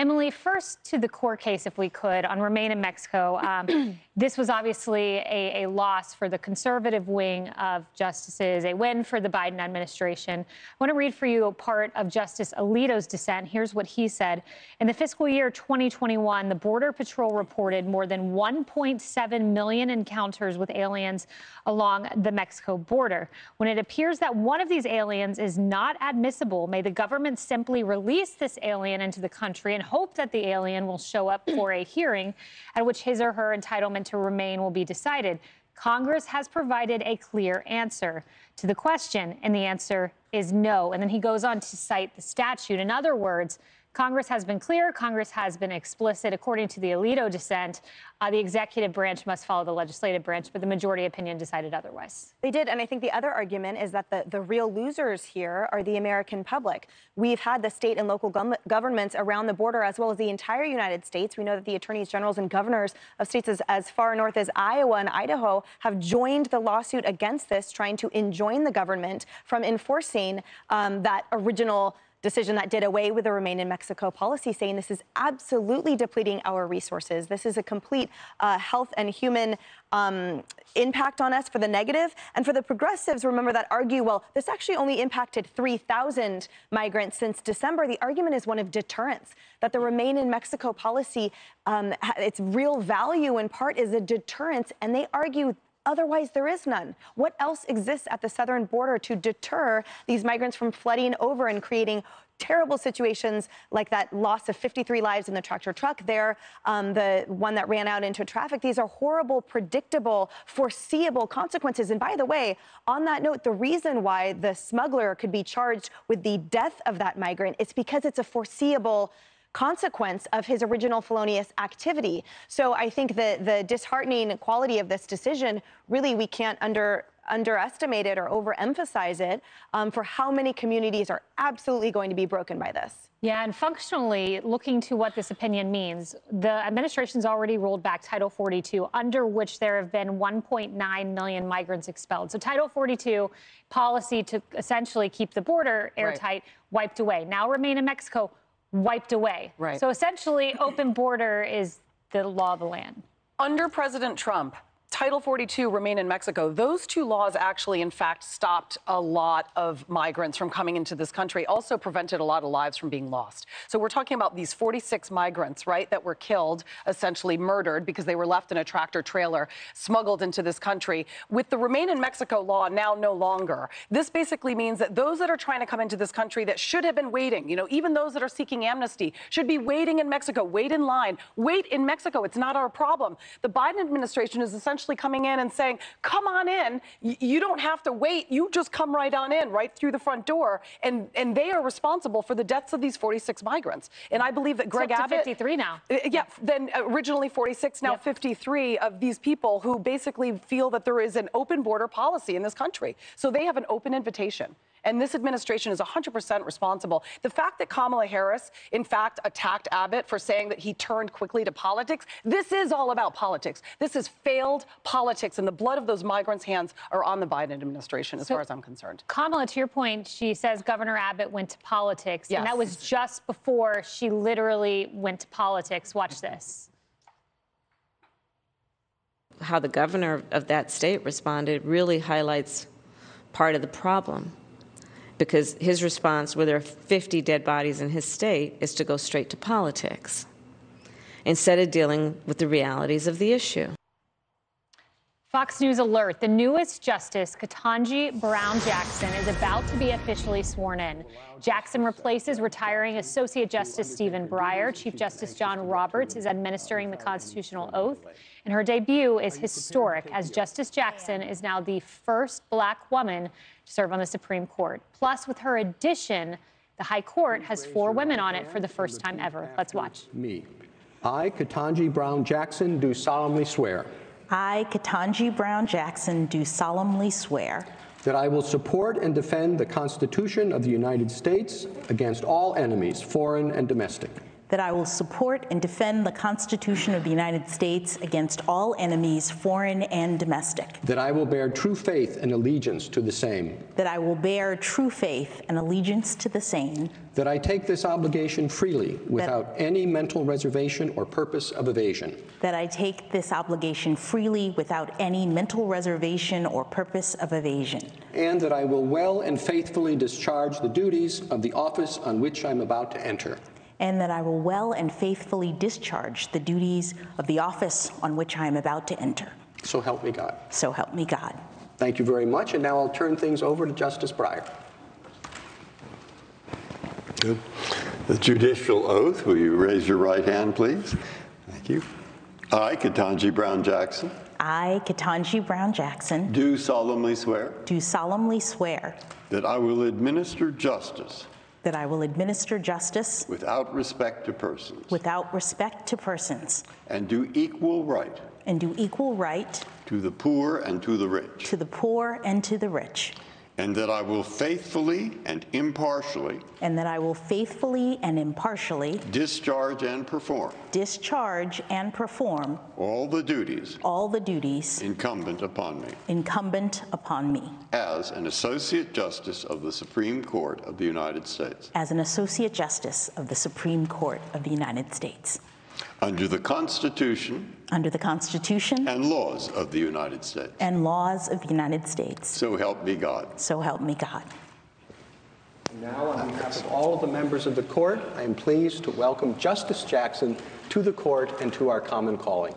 Emily, first to the court case, if we could, on Remain in Mexico. This was obviously a loss for the conservative wing of justices, a win for the Biden administration. I want to read for you a part of Justice Alito's dissent. Here's what he said. In the fiscal year 2021, the Border Patrol reported more than 1.7 million encounters with aliens along the Mexico border. When it appears that one of these aliens is not admissible, may the government simply release this alien into the country and hope that the alien will show up for a hearing at which his or her entitlement to remain will be decided. Congress has provided a clear answer to the question, and the answer is no. And then he goes on to cite the statute. In other words, Congress has been clear. Congress has been explicit. According to the Alito dissent, the executive branch must follow the legislative branch, but the majority opinion decided otherwise. They did. And I think the other argument is that the real losers here are the American public. We've had the state and local governments around the border, as well as the entire United States. We know that the attorneys generals and governors of states as far north as Iowa and Idaho have joined the lawsuit against this, trying to enjoin the government from enforcing that original decision that did away with the Remain in Mexico policy, saying this is absolutely depleting our resources. This is a complete health and human impact on us for the negative. And for the progressives, remember, that argue, well, this actually only impacted 3,000 migrants since December. The argument is one of deterrence, that the Remain in Mexico policy, its real value in part is a deterrence, and they argue otherwise, there is none. What else exists at the southern border to deter these migrants from flooding over and creating terrible situations like that loss of 53 lives in the tractor truck there, the one that ran out into traffic? These are horrible, predictable, foreseeable consequences. And by the way, on that note, the reason why the smuggler could be charged with the death of that migrant is because it's a foreseeable consequence of his original felonious activity. So I think the disheartening quality of this decision, really, we can't underestimate it or overemphasize it for how many communities are absolutely going to be broken by this. Yeah, and functionally, looking to what this opinion means, the administration's already rolled back Title 42, under which there have been 1.9 million migrants expelled. So Title 42 policy to essentially keep the border airtight, wiped away. Now Remain in Mexico, wiped away. So essentially, open border is the law of the land. Under President Trump, Title 42, Remain in Mexico, those two laws actually, in fact, stopped a lot of migrants from coming into this country, also prevented a lot of lives from being lost. So we're talking about these 46 migrants, right, that were killed, essentially murdered because they were left in a tractor trailer, smuggled into this country. With the Remain in Mexico law now no longer, this basically means that those that are trying to come into this country that should have been waiting, you know, even those that are seeking amnesty, should be waiting in Mexico, wait in line, wait in Mexico. It's not our problem. The Biden administration is essentially coming in and saying, come on in, you don't have to wait, you just come right on in, right through the front door, and they are responsible for the deaths of these 46 migrants. And I believe that Greg Abbott— 53 now. Yeah, then originally 46, now 53 of these people who basically feel that there is an open border policy in this country. So they have an open invitation. And this administration is 100% responsible. The fact that Kamala Harris, in fact, attacked Abbott for saying that he turned quickly to politics, this is all about politics. This is failed politics, and the blood of those migrants' hands are on the Biden administration, as far as I'm concerned. Kamala, to your point, she says Governor Abbott went to politics, and that was just before she literally went to politics. Watch this. How the governor of that state responded really highlights part of the problem. Because his response, where there are 50 dead bodies in his state, is to go straight to politics instead of dealing with the realities of the issue. Fox News alert. The newest justice, Ketanji Brown Jackson, is about to be officially sworn in. Jackson replaces retiring Associate Justice Stephen Breyer. Chief Justice John Roberts is administering the constitutional oath, and her debut is historic, as Justice Jackson is now the first Black woman to serve on the Supreme Court. Plus, with her addition, the High Court has 4 women on it for the first time ever. Let's watch. I, Ketanji Brown Jackson, do solemnly swear. I, Ketanji Brown Jackson, do solemnly swear that I will support and defend the Constitution of the United States against all enemies, foreign and domestic. that I will support and defend the Constitution of the United States against all enemies, foreign and domestic, that I will bear true faith and allegiance to the same, that I will bear true faith and allegiance to the same, that I take this obligation freely without any mental reservation or purpose of evasion, that I take this obligation freely without any mental reservation or purpose of evasion, and that I will well and faithfully discharge the duties of the office on which I'm about to enter. and that I will well and faithfully discharge the duties of the office on which I am about to enter. So help me God. So help me God. Thank you very much. And now I'll turn things over to Justice Breyer. Good. The judicial oath. Will you raise your right hand, please? Thank you. I, Ketanji Brown Jackson, I, Ketanji Brown Jackson, do solemnly swear do solemnly swear that I will administer justice that I will administer justice without respect to persons without respect to persons and do equal right and do equal right to the poor and to the rich, to the poor and to the rich, and that I will faithfully and impartially and that I will faithfully and impartially discharge and perform all the duties incumbent upon me as an Associate Justice of the Supreme Court of the United States. As an Associate Justice of the Supreme Court of the United States. Under the Constitution And laws of the United States. And laws of the United States. So help me God. So help me God. Now, on behalf of all of the members of the court, I am pleased to welcome Justice Jackson to the court and to our common calling.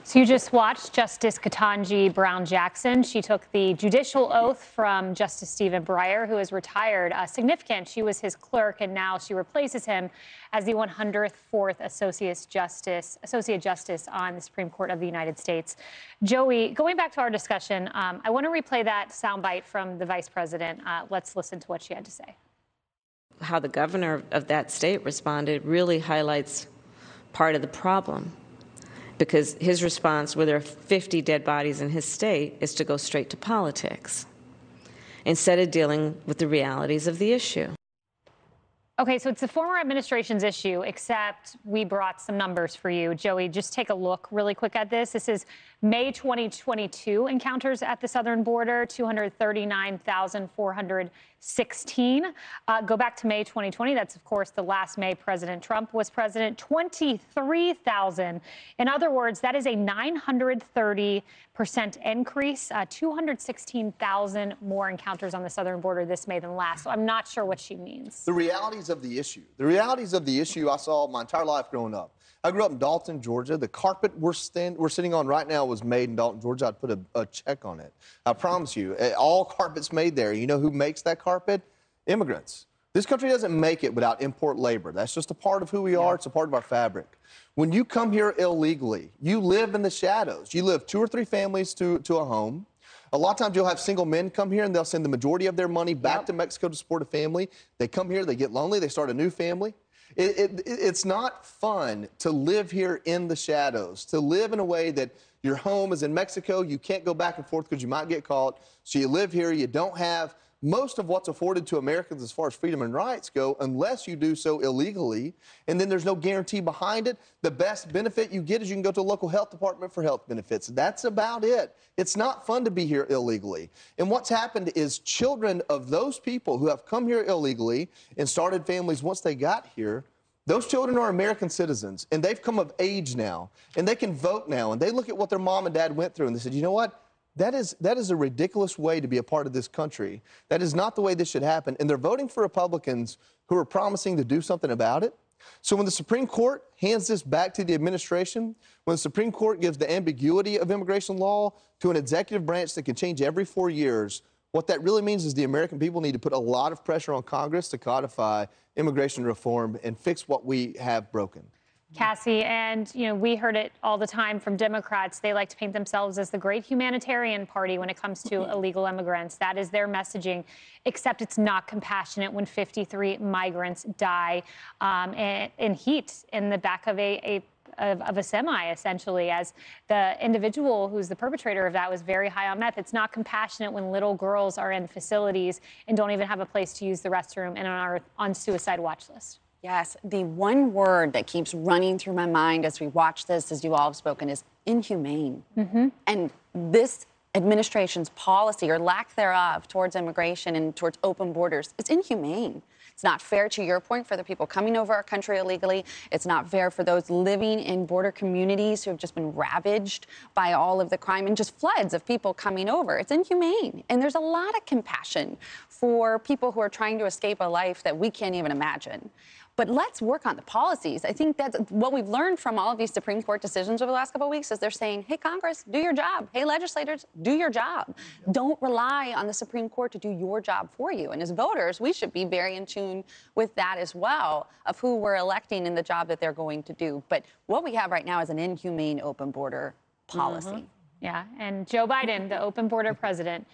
So you just watched Justice Ketanji Brown Jackson. She took the judicial oath from Justice Stephen Breyer, who is retired. Significant. She was his clerk, and now she replaces him as the 104th Associate Justice on the Supreme Court of the United States. Joey, going back to our discussion, I want to replay that soundbite from the Vice President. Let's listen to what she had to say. How the governor of that state responded really highlights part of the problem. Because his response, where there are 50 dead bodies in his state, is to go straight to politics instead of dealing with the realities of the issue. Okay, so it's the former administration's issue, except we brought some numbers for you. Joey, just take a look really quick at this. This is May 2022 encounters at the southern border, 239,416. Go back to May 2020. That's, of course, the last May President Trump was president, 23,000. In other words, that is a 930% increase, 216,000 more encounters on the southern border this May than last. So I'm not sure what she means. The realities of the issue. The realities of the issue I saw my entire life growing up. I grew up in Dalton, Georgia. The carpet we're sitting on right now was made in Dalton, Georgia. I'd put a check on it. I promise you, all carpets made there. You know who makes that carpet? Immigrants. This country doesn't make it without import labor. That's just a part of who we are. It's a part of our fabric. When you come here illegally, you live in the shadows. You live 2 or 3 families to a home. A lot of times you'll have single men come here and they'll send the majority of their money back to Mexico to support a family. They come here, they get lonely, they start a new family. It's not fun to live here in the shadows, to live in a way that your home is in Mexico, you can't go back and forth because you might get caught. So you live here, you don't have most of what's afforded to Americans as far as freedom and rights go unless you do so illegally, and then there's no guarantee behind it. The best benefit you get is you can go to a local health department for health benefits. That's about it. It's not fun to be here illegally. And what's happened is children of those people who have come here illegally and started families once they got here, those children are American citizens, and they've come of age now, and they can vote now, and they look at what their mom and dad went through, and they said, you know what? That is a ridiculous way to be a part of this country. That is not the way this should happen. And they're voting for Republicans who are promising to do something about it. So when the Supreme Court hands this back to the administration, when the Supreme Court gives the ambiguity of immigration law to an executive branch that can change every 4 years, what that really means is the American people need to put a lot of pressure on Congress to codify immigration reform and fix what we have broken. Cassie, and we heard it all the time from Democrats. They like to paint themselves as the great humanitarian party when it comes to illegal immigrants. That is their messaging, except it's not compassionate when 53 migrants die in heat in the back of a semi, essentially, as the individual who's the perpetrator of that was very high on meth. It's not compassionate when little girls are in facilities and don't even have a place to use the restroom and are on suicide watch list. Yes, the one word that keeps running through my mind as we watch this, as you all have spoken, is inhumane. And this administration's policy or lack thereof towards immigration and towards open borders, it's inhumane. It's not fair, to your point, for the people coming over our country illegally. It's not fair for those living in border communities who have just been ravaged by all of the crime and just floods of people coming over. It's inhumane. And there's a lot of compassion for people who are trying to escape a life that we can't even imagine. But let's work on the policies. I think that's what we've learned from all of these Supreme Court decisions over the last couple of weeks is they're saying, hey, Congress, do your job. Hey, legislators, do your job. Don't rely on the Supreme Court to do your job for you. And as voters, we should be very in tune with that as well, of who we're electing and the job that they're going to do. But what we have right now is an inhumane open border policy. Yeah, and Joe Biden, the open border president,